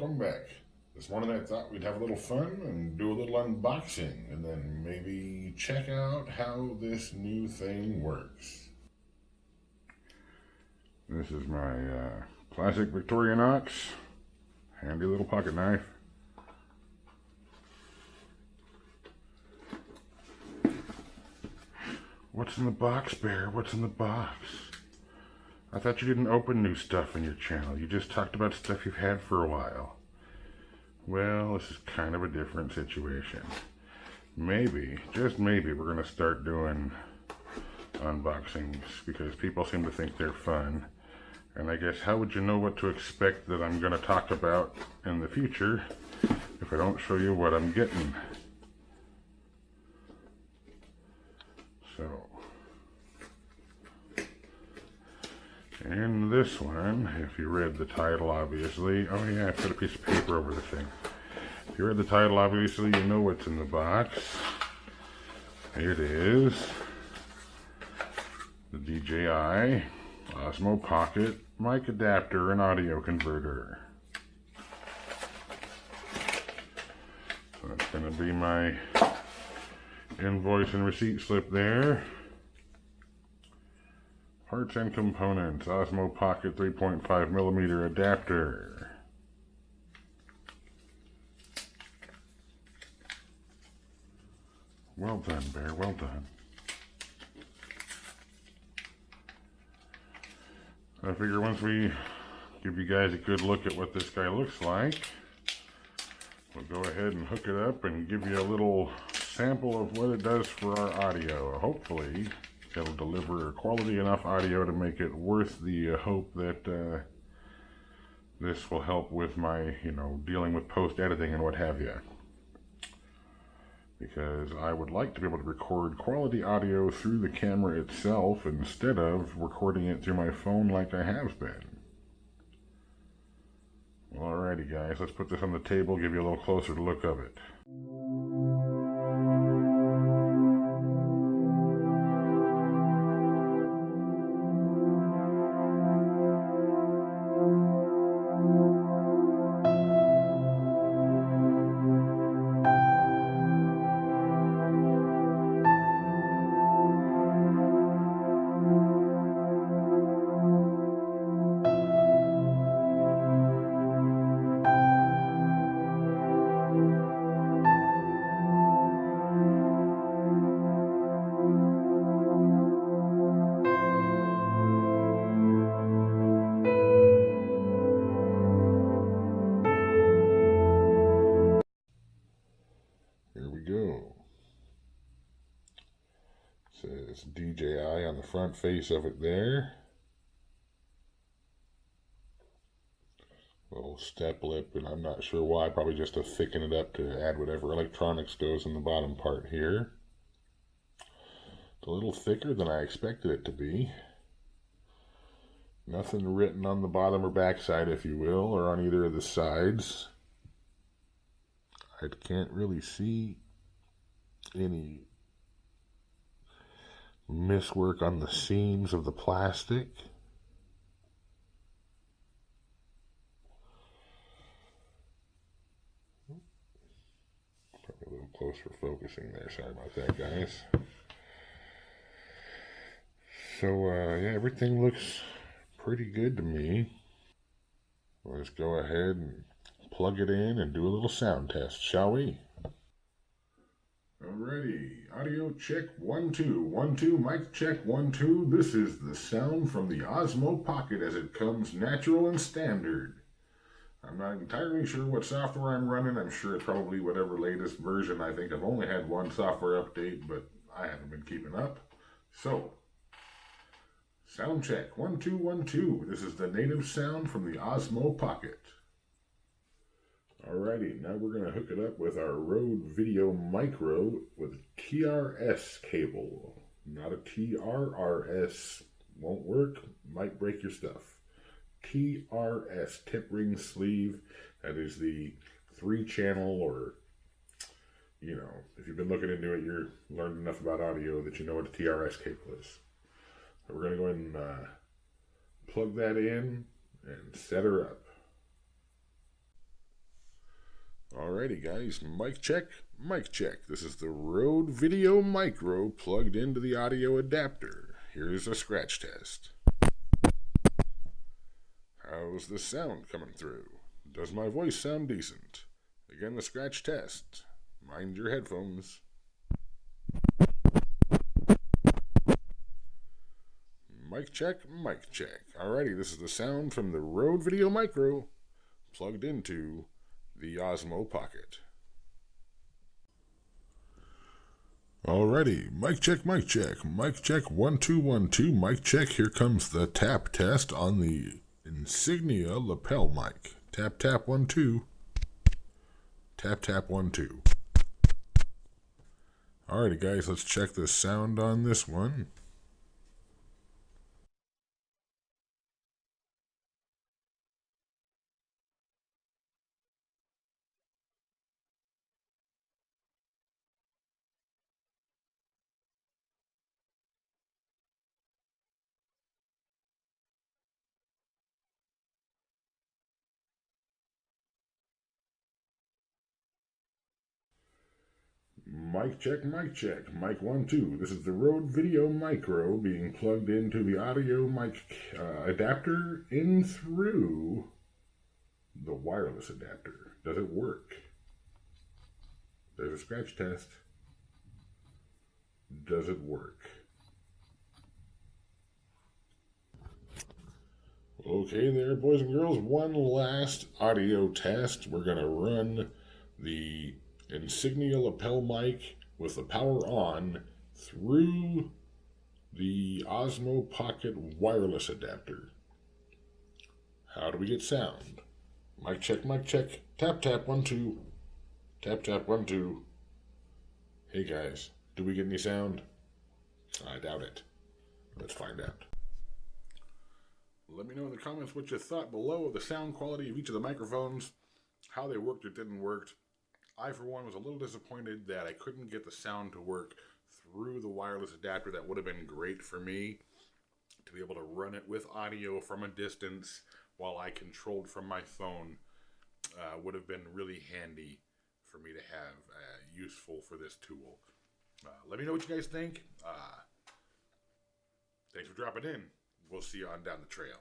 welcome back. This morning I thought we'd have a little fun and do a little unboxing and then maybe check out how this new thing works. This is my classic Victorinox handy little pocket knife. What's in the box, Bear? What's in the box? I thought you didn't open new stuff in your channel. You just talked about stuff you've had for a while. Well, this is kind of a different situation. Maybe, just maybe, we're going to start doing unboxings because people seem to think they're fun. And I guess how would you know what to expect that I'm going to talk about in the future if I don't show you what I'm getting? So, in this one, if you read the title, obviously, oh yeah, I put a piece of paper over the thing. If you read the title, obviously, you know what's in the box. It is the DJI Osmo Pocket mic adapter and audio converter. So that's going to be my invoice and receipt slip there. Parts and components, Osmo Pocket 3.5mm adapter. Well done, Bear, well done. I figure once we give you guys a good look at what this guy looks like, we'll go ahead and hook it up and give you a little sample of what it does for our audio. Hopefully it'll deliver quality enough audio to make it worth the hope that this will help with my, dealing with post-editing and what have you. Because I would like to be able to record quality audio through the camera itself instead of recording it through my phone like I have been. Alrighty guys, let's put this on the table, give you a little closer look of it. Here we go. It says DJI on the front face of it there. Little step lip, and I'm not sure why, probably just to thicken it up to add whatever electronics goes in the bottom part here. It's a little thicker than I expected it to be. Nothing written on the bottom or back side, if you will, or on either of the sides. I can't really see any miswork on the seams of the plastic. Probably a little close for focusing there. Sorry about that, guys. So, yeah, everything looks pretty good to me. Let's go ahead and plug it in and do a little sound test, shall we? Alrighty, audio check 1 2 1 2, mic check 1 2. This is the sound from the Osmo Pocket as it comes natural and standard. I'm not entirely sure what software I'm running. I'm sure it's probably whatever latest version. I think I've only had one software update, but I haven't been keeping up. So, sound check 1 2 1 2. This is the native sound from the Osmo Pocket. Alrighty, now we're going to hook it up with our Rode Video Micro with a TRS cable. Not a TRRS. Won't work. Might break your stuff. TRS, tip ring sleeve. That is the 3-channel, or, if you've been looking into it, you're learned enough about audio that you know what a TRS cable is. So we're going to go ahead and plug that in and set her up. Alrighty guys, mic check, mic check. This is the Rode Video Micro plugged into the audio adapter. Here's a scratch test. How's the sound coming through? Does my voice sound decent? Again, the scratch test. Mind your headphones. Mic check, mic check. Alrighty, this is the sound from the Rode Video Micro plugged into the Osmo Pocket. Alrighty, mic check, mic check. Mic check 1 2 1 2. Mic check. Here comes the tap test on the Insignia lapel mic. Tap tap 1 2. Tap tap 1 2. Alrighty guys, let's check the sound on this one. Mic check, mic check. Mic 1 2. This is the Rode Video Micro being plugged into the audio mic adapter in through the wireless adapter. Does it work? There's a scratch test. Does it work? Okay there, boys and girls. One last audio test. We're going to run the Insignia lapel mic with the power on through the Osmo Pocket wireless adapter. How do we get sound? Mic check, mic check. Tap tap 1 2. Tap tap 1 2. Hey guys, do we get any sound? I doubt it. Let's find out. Let me know in the comments what you thought below of the sound quality of each of the microphones, how they worked or didn't work. I, for one, was a little disappointed that I couldn't get the sound to work through the wireless adapter. That would have been great for me to be able to run it with audio from a distance while I controlled from my phone. Would have been really handy for me to have, useful for this tool. Let me know what you guys think. Thanks for dropping in. We'll see you on down the trail.